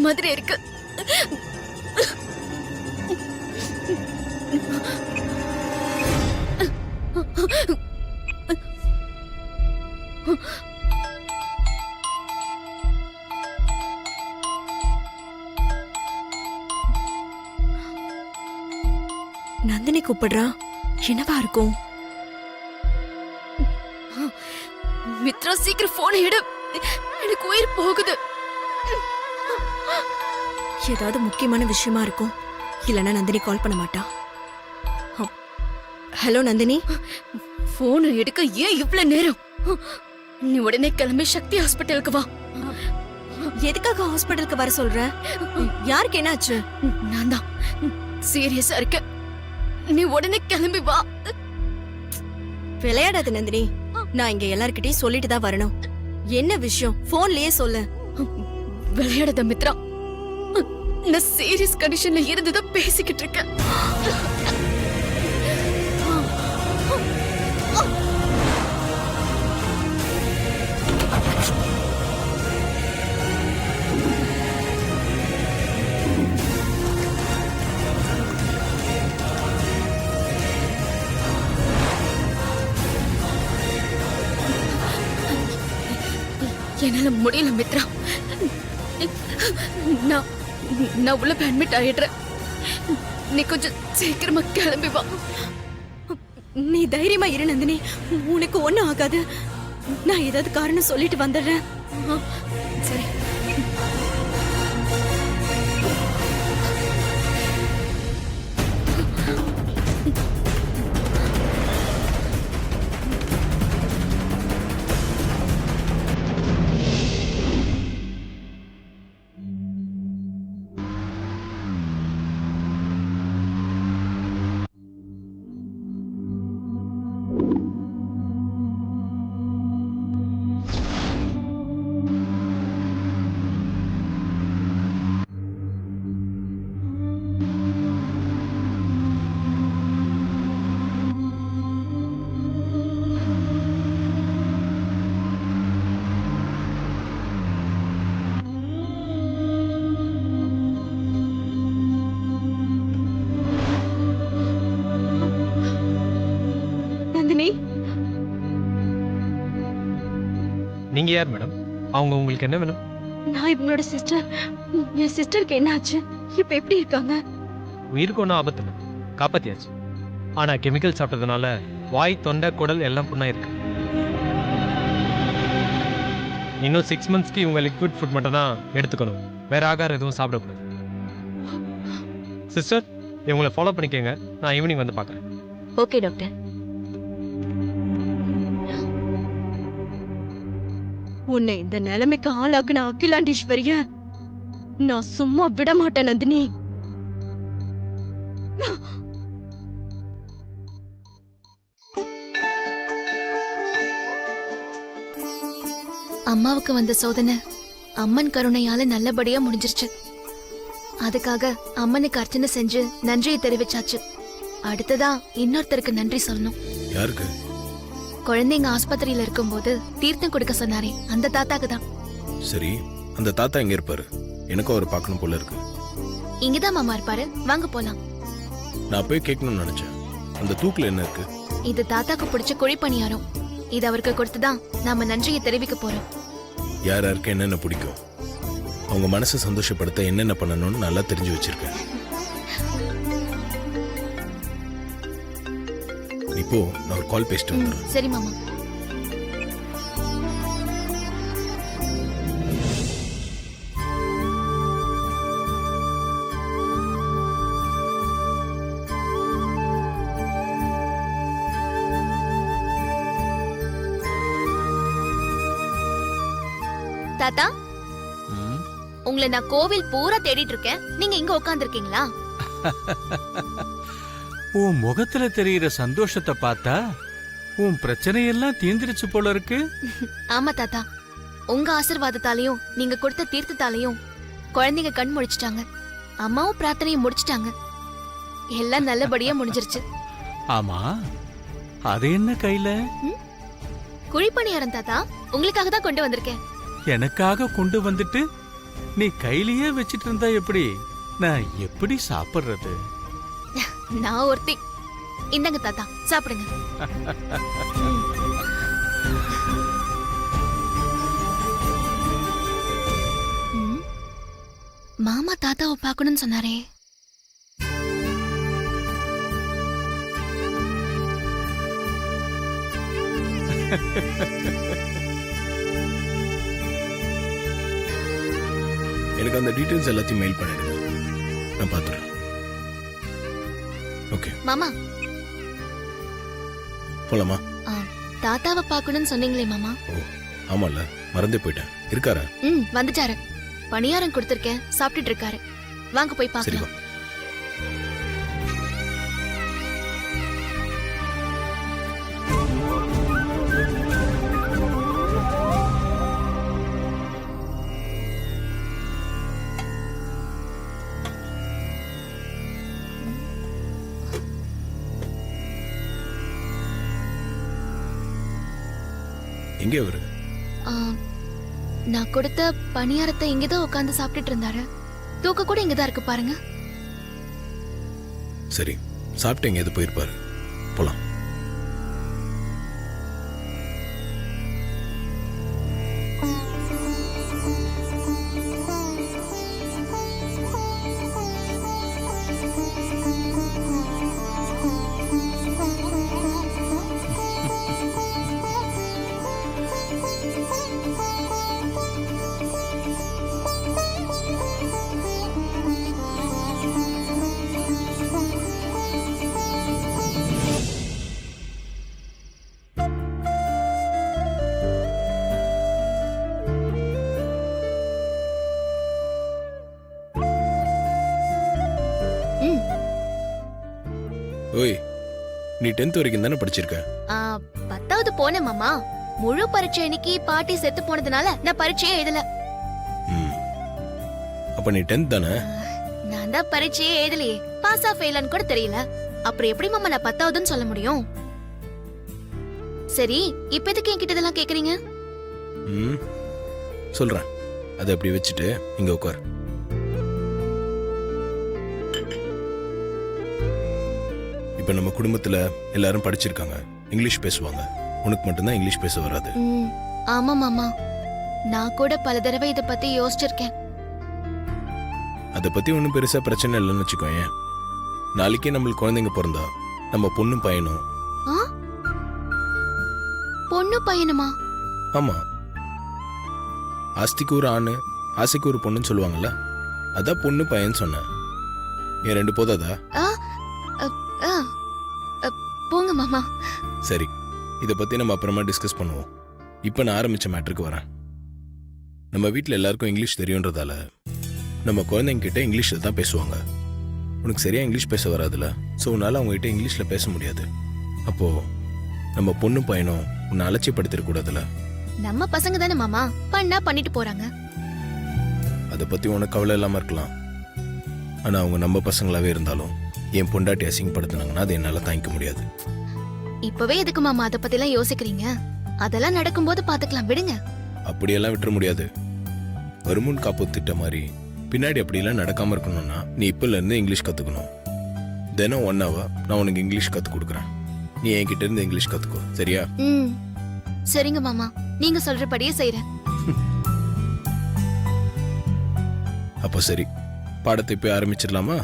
மாதிரி இருக்கு. நந்தினி கூப்பிடுறா, என்னவா இருக்கும்? மித்ரா, சீக்கிரம் போன் எடு, எனக்கு உயிர் போகுது. ஏதாவது முக்கியமான விஷயமா இருக்கும், இல்லனா நந்தினி கால் பண்ண மாட்டா. ஹலோ நந்தினி. போன் எடுக்க ஏன் இவ்வளவு நேரம்? நீ உடனே கிளம்பி சக்தி ஹாஸ்பிட்டலுக்கு வா. எதுக்காக ஹாஸ்பிட்டலுக்கு வர சொல்ற? யாருக்கு என்னாச்சு? நான் தான் சீரியஸா இருக்கேன், நீ உடனே கிளம்பி வா. விளையாடாத நந்தினி, நான் இங்க எல்லார்கிட்டயும் சொல்லிட்டு தான் வரணும். என்ன விஷயம் போன்லயே சொல்லு. விளையாடாத மித்ரா, நான் சீரியஸ் கண்டிஷன்ல இருந்துதான் பேசிக்கிட்டு இருக்கேன். என்னால முடியல மித்ரா, நான் உள்ள அட்மிட் ஆயிடுறேன். நீ கொஞ்சம் சீக்கிரமா கிளம்பி வா. நீ தைரியமா இரு நந்தினி, உனக்கு ஒண்ணும் ஆகாது. நான் ஏதாவது காரணம் சொல்லிட்டு வந்துடுறேன். சரி. நந்தினி, நீங்க யார் மேடம்? அவங்க உங்களுக்கு என்ன வேணும்? நான் இவங்களோட சிஸ்டர். என் சிஸ்டருக்கு என்ன ஆச்சு? இப்ப எப்படி இருக்காங்க? உயிருக்கு ஒன்றும் ஆபத்து இல்லை, காப்பாத்தியாச்சு. ஆனா கெமிக்கல் சாப்பிட்டதுனால வாய், தொண்டை, குடல் எல்லாம் புண்ணா இருக்கு. இன்னும் 6 monthsக்கு இவங்க லிக்விட் ஃபுட் மட்டும் தான் எடுத்துக்கணும், வேற ஆகாரம் எதுவும் சாப்பிடக்கூடாது. சிஸ்டர், இவங்களை ஃபாலோ பண்ணிக்கங்க, நான் ஈவினிங் வந்து பார்க்குறேன். Okay doctor. உன்னை இந்த நிலைமைக்கு ஆளாக்குன அகிலாண்டீஸ்வரிய நான் சும்மா விட மாட்டேன் நந்தினி. அம்மாவுக்கு வந்த சோதனை அம்மன் கருணையால நல்லபடியா முடிஞ்சிருச்சு. அதுக்காக அம்மனுக்கு அர்ச்சனை செஞ்சு நன்றியை தெரிவிச்சாச்சு. அடுத்ததா இன்னொருத்தருக்கு நன்றி சொல்லணும். யாருக்கு? குழந்தைங்க ஆஸ்பத்திரியில இருக்கும்போது தீர்த்தம் கொடுக்க சொன்னாரே, அந்த தாத்தாக்கு தான். சரி, அந்த தாத்தா எங்க இருப்பாரு? எனக்கும் அவர் பார்க்கணும் போல இருக்கு. இங்கதான் மாமா இருப்பாரு, வாங்க போலாம். நான் போய் கேட்கணும்னு நினைச்சேன். அந்த தூக்குல என்ன இருக்கு? இது தாத்தாக்கு பிடிச்ச குழி பணியாரம். இது அவருக்கு கொடுத்துதான் நாம நன்றியை தெரிவிக்க போறோம். யார் யாருக்கு என்னென்ன பிடிக்கும், அவங்க மனசை சந்தோஷப்படுத்த என்னென்ன பண்ணணும்னு நல்லா தெரிஞ்சு வச்சிருக்கேன். இப்போ நான் ஒரு கால் பேசிட்டு வந்துடுறேன். சரி மாமா. தாத்தா, உங்களை நான் கோவில் பூரா தேடிட்டு இருக்கேன், நீங்க இங்க உட்கார்ந்திருக்கீங்களா? உன் முகத்துல தெரியுற சந்தோஷத்தை பார்த்தா உன் பிரச்சனையெல்லாம் தீர்ந்துருச்சு போல இருக்கு. ஆமா தாத்தா, உங்க ஆசீர்வாதத்தாலையும் நீங்க கொடுத்த தீர்த்தத்தாலையும் குழந்தைங்க கண் முழிச்சிட்டாங்க, அம்மாவும் பிரார்த்தனையும் முடிச்சிட்டாங்க. எல்லாம் நல்லபடியா முடிஞ்சிருச்சு. ஆமா, அது என்ன கையில? குழிப்பணியாரம் தாத்தா, உங்களுக்காக தான் கொண்டு வந்திருக்கேன். எனக்காக கொண்டு வந்துட்டு நீ கையிலேயே வச்சிட்டு இருந்தா எப்படி? நான் எப்படி சாப்பிடுறது? நான் ஒருத்தி. இந்தங்க தாத்தா, சாப்பிடுங்க. ம். மாமா தாத்தாவை பார்க்கணும்னு சொன்னாரே. எனக்கு அந்த டீடைல்ஸ் எல்லாத்தையும் மெயில் பண்ணிடுங்க, நான் பார்த்துறேன். ஓகே மாமா, போலாமா? தாத்தாவை பார்க்கணும்னு சொன்னீங்களே மாமா. ஓ ஆமால, மறந்தே போயிட்டேன். இருக்காரா? வந்துட்டாரு. பணியாரம் கொடுத்திருக்கேன், சாப்பிட்டுட்டு இருக்காரு. வாங்க போய் சரி பார்க்கலாம். வா. எங்கே அவரு? ஆ, நான் கொடுத்த பணியாரத்தை இங்கதான் உட்கார்ந்து சாப்பிட்டுட்டு இருந்தாரு. தூக்க கூட இங்கதான் இருக்கு பாருங்க. சரி, சாப்பிட்டு எங்கேயாவது போயிருப்பாரு. போலாம். ஓய், நீ 10th வரைக்கும் தானே படிச்சிருக்க? 10வது போனேன் மாமா. முழு பரீட்சை அன்னைக்கு பாட்டி செத்து போனதுனால நான் பரீட்சையே எழுதல. அப்ப நீ 10th தானே? நான் தான் பரீட்சையே எழுதலையே. பாஸ் ஆ ஃபெயிலான்னு கூட தெரியல. அப்புறம் எப்படி மாமா நான் 10வதுன்னு சொல்ல முடியும்? சரி, இப்ப எதுக்கு என்கிட்ட இதெல்லாம் கேக்குறீங்க? சொல்றேன். அதை அப்படி வச்சுட்டு இங்க உட்கார். இப்ப நம்ம குடும்பத்துல எல்லாரும் படிச்சிருக்காங்க, இங்கிலீஷ் பேசுவாங்க. உனக்கு மட்டும்தான் இங்கிலீஷ் பேச வராது. ஆமா மாமா, நான் கூட பல தடவை இத பத்தி யோசிச்சிருக்கேன். அதை பத்தி ஒன்றும் பெருசா பிரச்சனை இல்லைன்னு வச்சுக்கோங்க. நாளைக்கே நம்மளுக்கு குழந்தைங்க பிறந்தா நம்ம பொண்ணும் பையனும். பொண்ணு பையனுமா? ஆமா, ஆஸ்திக்கு ஒரு ஆணு, ஆசைக்கு ஒரு பொண்ணுன்னு சொல்லுவாங்கல்ல, அதான் பொண்ணு பையன் சொன்னேன். என் 2 போதாதா? போங்க மாமா. சரி, இதை பத்தி நம்ம அப்புறமா டிஸ்கஸ் பண்ணுவோம். இப்ப நான் ஆரம்பிச்ச மேட்டருக்கு வரேன். நம்ம வீட்டில் எல்லாருக்கும் இங்கிலீஷ் தெரியுன்றதால நம்ம குழந்தைங்க கிட்ட இங்கிலீஷ்ல தான் பேசுவாங்க. உனக்கு சரியா இங்கிலீஷ் பேச வராதுல, ஸோ உன்னால அவங்க கிட்ட இங்கிலீஷ்ல பேச முடியாது. அப்போ நம்ம பொண்ணும் பையனும் உன்னை அலட்சியப்படுத்திட கூடாதுல. நம்ம பசங்க தானே மாமா, பண்ணா பண்ணிட்டு போறாங்க. அதை பத்தி உனக்கு கவலை இல்லாம இருக்கலாம். ஆனா அவங்க நம்ம பசங்களாவே இருந்தாலும் என் பொண்டாட்டி அசிங்கப்படுத்தினாங்கன்னா அது என்னால தாங்கிக்க முடியாது. இப்பவே எதுக்கு மாமா அதை பத்தி எல்லாம் யோசிக்கிறீங்க? அதெல்லாம் நடக்கும்போது பாத்துக்கலாம், விடுங்க. அப்படியெல்லாம் விட்டுற முடியாது. வருமுன் காப்பு திட்ட மாதிரி பின்னாடி அப்படியெல்லாம் நடக்காம இருக்கணும்னா நீ இப்பல இருந்து இங்கிலீஷ் கத்துக்கணும். தினம் 1 hour நான் உனக்கு இங்கிலீஷ் கத்து கொடுக்குறேன். நீ என்கிட்ட இருந்து இங்கிலீஷ் கத்துக்கோ, சரியா? சரிங்க மாமா, நீங்க சொல்றபடியே செய்றேன். அப்போ சரி, பாடத்தை போய் ஆரம்பிச்சிடலாமா?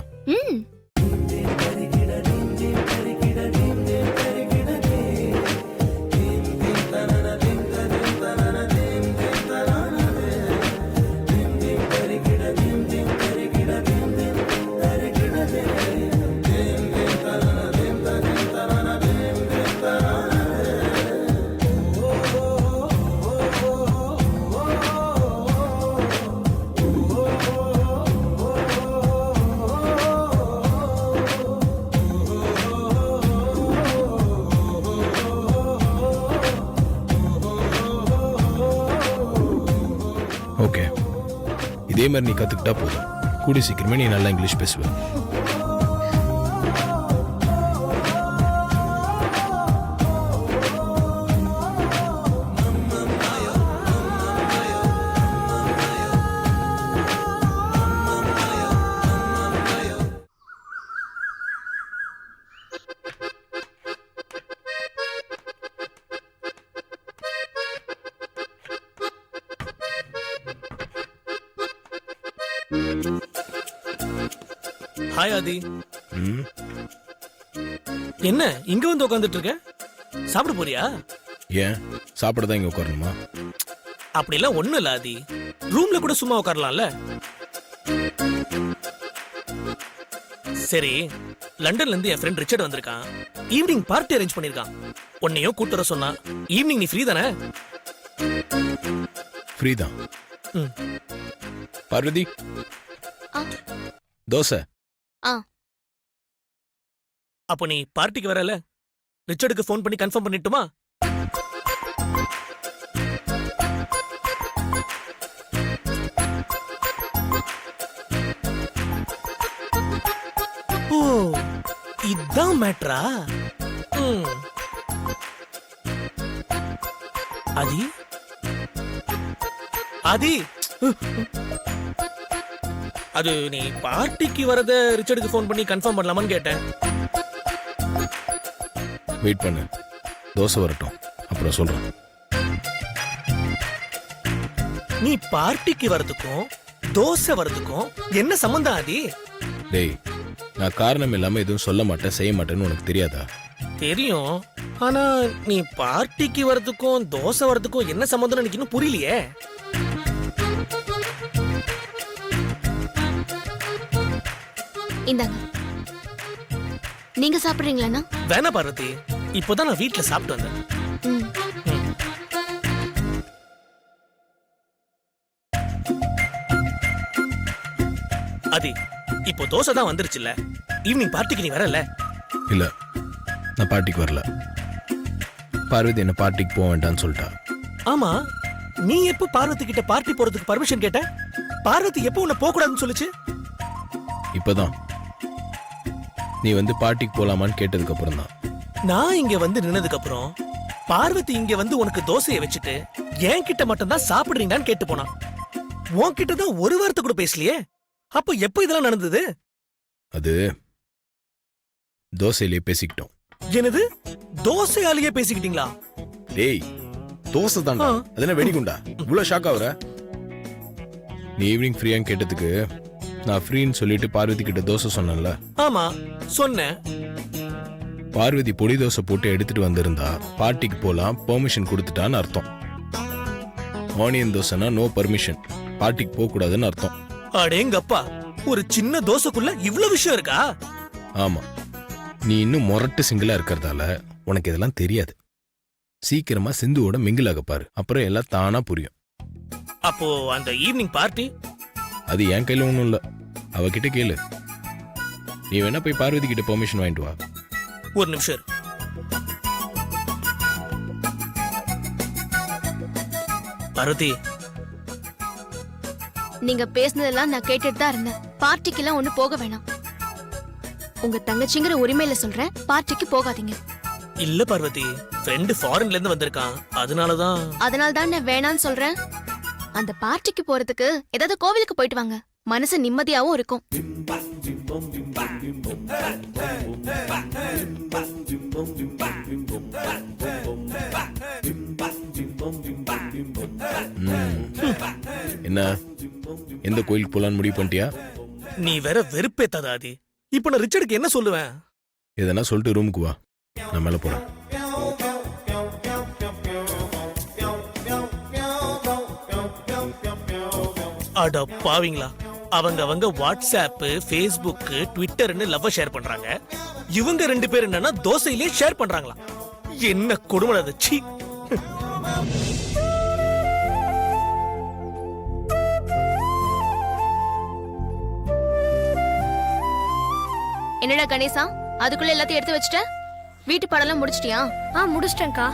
ஓகே, இதே மாதிரி நீ கத்துக்கிட்டா போதும். கூடி சீக்கிரமே நீ நல்லா இங்கிலீஷ் பேசுவ. ஹாய் ஆதி. ம் என்ன இங்க வந்து உட்காந்துட்டு இருக்க? சாப்பிட போறியா? ஏன் சாப்பிட தான் இங்கே உட்காரணுமா? அப்படிலாம் ஒண்ணும் இல்ல ஆதி. ரூம்ல கூட சும்மா உட்காரலாம்ல. சரி, லண்டன்ல இருந்து என் ஃப்ரெண்ட் ரிச்சர்ட் வந்திருக்கான். ஈவினிங் பார்ட்டி அரேஞ்ச் பண்ணிருக்கான். உன்னையும் கூட்டு வர சொன்னான். ஈவினிங் நீ ஃப்ரீ தானே? ஃப்ரீ தான். ம். பார்வதி ஆ. தோசை. அப்போ நீ பார்ட்டிக்கு வரல? ரிச்சர்டுக்கு ஃபோன் பண்ணி கன்ஃபார்ம் பண்ணிட்டுமா? ஓ, இதான் மேட்ரா? ஆதி ஆதி, அது நீ பார்ட்டிக்கு வரத ரிச்சர்டுக்கு ஃபோன் பண்ணி கன்ஃபார்ம் பண்ணலாமான்னு கேட்டேன். வெயிட் பண்ணு, தோசை வரட்டும் அப்புறம் சொல்கிறேன். நீ பார்ட்டிக்கு வரதுக்கும் தோசை வரதுக்கும் என்ன சம்பந்தம் ஆதி? டேய், நான் காரணம் இல்லாமல் எதுவும் சொல்ல மாட்டேன் செய்ய மாட்டேன்னு உனக்கு தெரியாதா? தெரியும், ஆனா நீ பார்ட்டிக்கு வரதுக்கும் தோசை வரதுக்கும் என்ன சம்பந்தம் எனக்கு இன்னும் புரியலையே. இந்தாங்க. நீங்க சாப்பிடுறீங்களாண்ணா? வேணா பார்வதி, இப்போதான் நான் வீட்டுல சாப்பிட்டு வந்தேன். ம். ஆதி, இப்போ தோசை தான் வந்துருச்சுல்ல, ஈவினிங் பார்ட்டிக்கு நீ வரல? இல்லை, நான் பார்ட்டிக்கு வரல. பார்வதி என்ன பார்ட்டிக்கு போக வேண்டாம்னு சொல்லிட்டா. ஆமா, நீ எப்போ பார்வதி கிட்ட பார்ட்டி போறதுக்கு பர்மிஷன் கேட்ட? பார்வதி எப்போ உன்னை போக கூடாதுன்னு சொல்லுச்சு? இப்போதான் நீ வந்து பார்ட்டிக்கு போகலாமான்னு கேட்டதுக்கு அப்புறம் தான். நான் இங்க வந்து நின்னதுக்கு அப்புறம் பார்வதி இங்க வந்து உனக்கு தோசையை வச்சுட்டு என் கிட்ட மட்டும் தான் சாப்பிடுறீங்களான்னு கேட்டு போனா. உன்கிட்ட தான் ஒரு வார்த்தை கூட பேசலையே. அப்போ எப்போ இதெல்லாம் நடந்தது? அது தோசையிலேயே பேசிக்கிட்டோம். என்னது, தோசையாலேயே பேசிக்கிட்டீங்களா? டேய், தோசை தான்டா, அது என்ன வெடிகுண்டா? இவ்வளோ ஷாக் ஆகுற? நீ ஈவினிங் ஃப்ரீயான்னு கேட்டதுக்கு நான் ஃப்ரீன்னு சொல்லிட்டு பார்வதி கிட்ட தோசை சொன்னேன்ல. ஆமா சொன்னேன். பார்வதி பொடி தோசை போட்டு எடுத்துட்டு வந்திருந்தா பார்ட்டிக்கு போலாம் பெர்மிஷன் கொடுத்துட்டான்னு அர்த்தம். ஆனியன் தோசைனா நோ பர்மிஷன், பார்ட்டிக்கு போக கூடாதுன்னு அர்த்தம். அடேங்கப்பா, ஒரு சின்ன தோசைக்குள்ள இவ்வளவு விஷயம் இருக்கா? ஆமா, நீ இன்னும் மொரட்டு சிங்கிளா இருக்கிறதால உனக்கு இதெல்லாம் தெரியாது. சீக்கிரமா சிந்துவோட மிங்கிள் ஆக பாரு, அப்புறம் எல்லாம் தானா புரியும். அப்போ அந்த ஈவினிங் பார்ட்டி? அது என் கையில ஒண்ணும் இல்ல, அவகிட்ட கேளு. நீ வேணா போய் பார்வதி கிட்ட பெர்மிஷன் வாங்கிட்டு வா. ஒரு நிமிஷம் இரு. பார்வதி, நீங்க பேசுனதெல்லாம் நான் கேட்டுட்டு தான் இருந்தேன். பார்ட்டிக்கெல்லாம் ஒண்ணு போக வேணாம். உங்க தங்கச்சிங்கிற உரிமையில சொல்றேன், பார்ட்டிக்கு போகாதீங்க. இல்ல பார்வதி, ஃப்ரெண்ட் ஃபாரின்ல இருந்து வந்திருக்கான், அதனாலதான். அதனால தான் நான் வேணான்னு சொல்றேன். அந்த பார்ட்டிக்கு போறதுக்கு ஏதாவது கோவிலுக்கு போயிட்டு வாங்க, மனசு நிம்மதியாவும் இருக்கும். என்ன, எந்த கோயிலுக்கு போலான்னு முடிவு பண்ணிட்டியா? நீ வேற வெறுப்பேத்தாதாதி. இப்ப நான் ரிச்சர்டுக்கு என்ன சொல்லுவேன்? எதனா சொல்லிட்டு ரூமுக்கு வா, நான் மேல போறேன். அட பாவிங்களா, அவங்க வாட்ஸ்அப், ஃபேஸ்புக், ட்விட்டர்னு லவ் ஷேர் பண்றாங்க. இவங்க ரெண்டு பேர் என்னன்னா தோசையிலே ஷேர் பண்றாங்களா? என்ன கொடுமை அது! சீ. என்னடா கணேசா, அதுக்குள்ள எல்லாத்தையும் எடுத்து வச்சுட்ட? வீட்டு பாடெல்லாம் முடிச்சிட்டியா? முடிச்சிட்டேன்க்கா.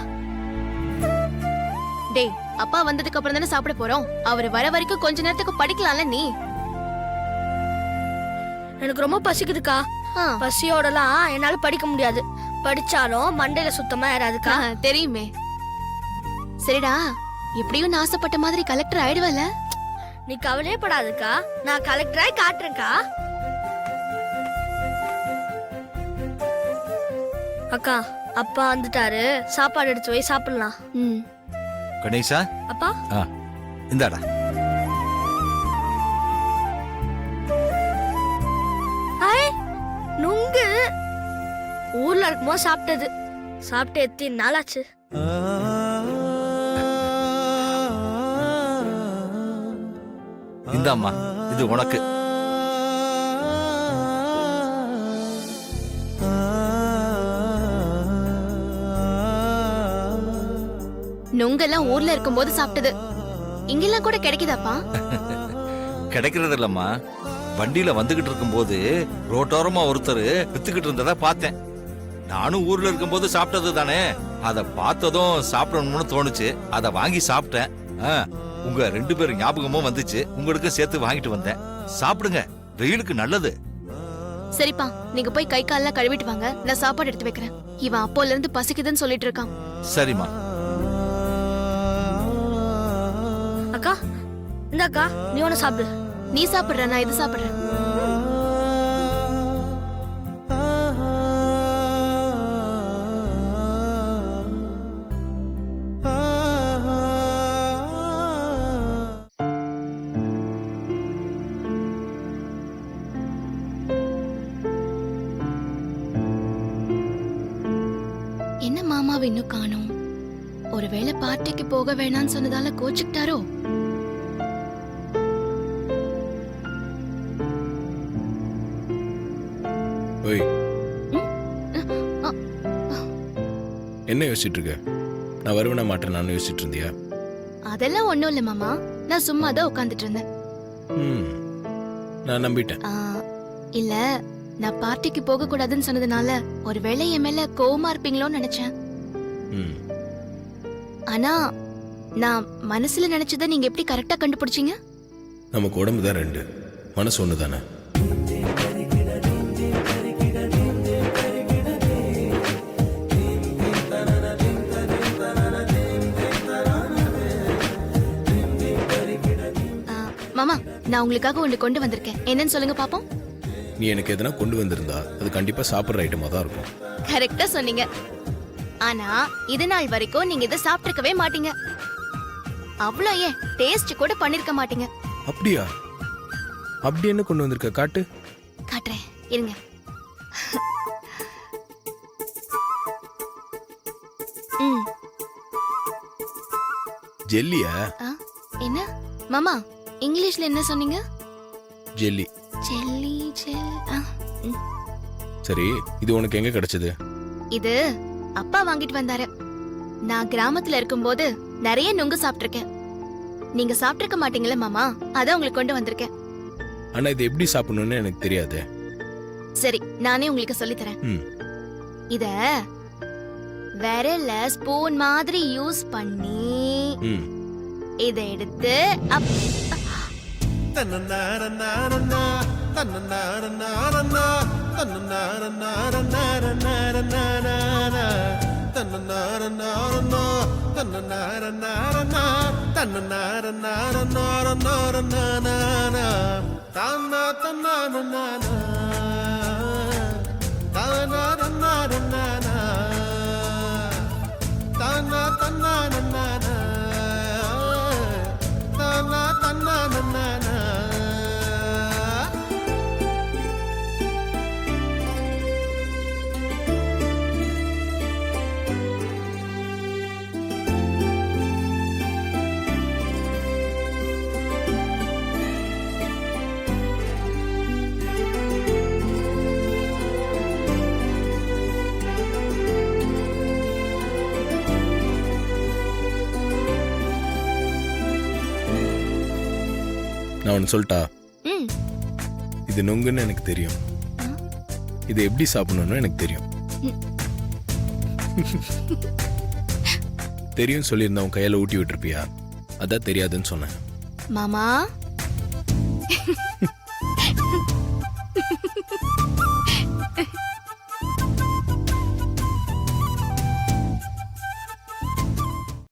டேய், அப்பா வந்ததுக்கு அப்புறம் தானே சாப்பிட போறோம். அவர் வர வரைக்கும் கொஞ்ச நேரத்துக்கு படிக்கலாம்ல நீ. எனக்கு ரொம்ப பசிக்குதுக்கா. பசியோடலாம் என்னால படிக்க முடியாது. படிச்சாலும் மண்டையில சுத்தமா ஏறாதுக்கா. தெரியுமே. சரிடா, எப்படியும் நான் ஆசைப்பட்ட மாதிரி கலெக்டர் ஆயிடுவல. நீ கவலையே படாதுக்கா, நான் கலெக்டராய் காட்டுறேன்க்கா. அக்கா, அப்பா வந்துட்டாரு, சாப்பாடு எடுத்து போய் சாப்பிடலாம். கணேசா, அப்பா இந்தாடா. ஊர்ல இருக்கும்போது சாப்பிட்டது. சாப்பிட்டு எத்தனை நாளாச்சு? இந்தாம்மா, இது உனக்கு. நுங்கெல்லாம் ஊர்ல இருக்கும்போது சாப்பிட்டது இங்கெல்லாம் கூட கிடைக்குதாப்பா? கிடைக்கிறது இல்லம்மா, வண்டியில வந்துகிட்டு இருக்கும்போது ரோட்டோரமா ஒருத்தர் வித்துக்கிட்டு இருந்ததா பார்த்தேன். நானும் ஊர்ல இருக்கும்போது சாப்பிட்டது தானே, அத பார்த்ததும் சாப்பிடணும்னு தோணுச்சு. அத வாங்கி சாப்பிட்டேன். உங்க 2 பேரும் ஞாபகமும் வந்துச்சு, உங்களுக்கு சேர்த்து வாங்கிட்டு வந்தேன். சாப்பிடுங்க, வெயிலுக்கு நல்லது. சரிப்பா, நீங்க போய் கை காலெல்லாம் கழுவிட்டு வாங்க, நான் சாப்பாடு எடுத்து வைக்கிறேன். இவன் அப்போல இருந்து பசிக்குதுன்னு சொல்லிட்டு இருக்கான். சரிம்மா. அக்கா, இந்தாக்கா, நீ ஒண்ணு சாப்பிடு. நீ சாப்பிடுற, நான் இது சாப்பிடுறேன். என்ன மாமாவை இன்னும் காணோம்? ஒருவேளை பார்ட்டிக்கு போக வேணாம்னு சொன்னதால கோச்சுக்கிட்டாரோ? ஓய், அ, என்ன யோசிச்சுட்டு இருக்க? நான் வருவேனா மாட்டேன் நான் யோசிச்சுட்டு இருந்தியா? அதெல்லாம் ஒண்ணும் இல்ல மாமா, நான் சும்மா தான் உட்கார்ந்துட்டு இருந்தேன். ம், நான் நம்பிட்டேன். இல்ல, நான் பார்ட்டிக்கு போக கூடாதுன்னு சொன்னதுனால ஒருவேளை என் மேல கோவமா இருப்பீங்களோன்னு நினைச்சேன். ம், ஆனா நான் மனசுல நினைச்சதை நீங்க எப்படி கரெக்டா கண்டுபிடிச்சீங்க? நமக்கு உடம்பு தான் 2, மனசு ஒன்று தானே. மாமா, நான் உங்களுக்காக ஒன்று கொண்டு வந்திருக்கேன். என்னன்னு சொல்லுங்க பாப்போம். நீ எனக்கு எதனா கொண்டு வந்திருந்தா அது கண்டிப்பா சாப்பிட்ற ஐட்டமா தான் இருக்கும். கரெக்டா சொன்னீங்க. ஆனா இது நாள் வரைக்கும் நீங்க இதை சாப்பிட்டுருக்கவே மாட்டீங்க. அவ்வளோ ஏன் டேஸ்ட் கூட பண்ணிருக்க மாட்டீங்க. அப்படியா? அப்படி என்ன கொண்டு வந்திருக்க? காட்டு. காட்டுறேன், இருங்க. ம். ஜெல்லியா? என்ன மாமா, இங்கிலீஷ்ல என்ன சொன்னீங்க? ஜெல்லி. ஜெல்லி சரி, இது உனக்கு எங்க கிடைச்சது? இது அப்பா வாங்கிட்டு வந்தாரு. நான் கிராமத்துல இருக்கும்போது நிறைய நுங்கு சாப்பிட்டிருக்கேன். நீங்க சாப்பிட்டிருக்க மாட்டீங்களா மாமா, அதான் உங்களுக்கு கொண்டு வந்திருக்கேன். ஆனா இது எப்படி சாப்பிடணும்னு எனக்கு தெரியாது. சரி, நானே உங்களுக்கு சொல்லி தரேன். ம். இத விரல்ல ஸ்பூன் மாதிரி யூஸ் பண்ணி இத எடுத்து நான் ஒன்று சொல்லிட்டா? ம். இது நுங்குன்னு எனக்கு தெரியும். இது எப்படி சாப்பிடணும்னு எனக்கு தெரியும். தெரியும் சொல்லியிருந்தா உன் கையால ஊட்டி விட்டுருப்பியா? அதான் தெரியாதுன்னு சொன்னேன். மாமா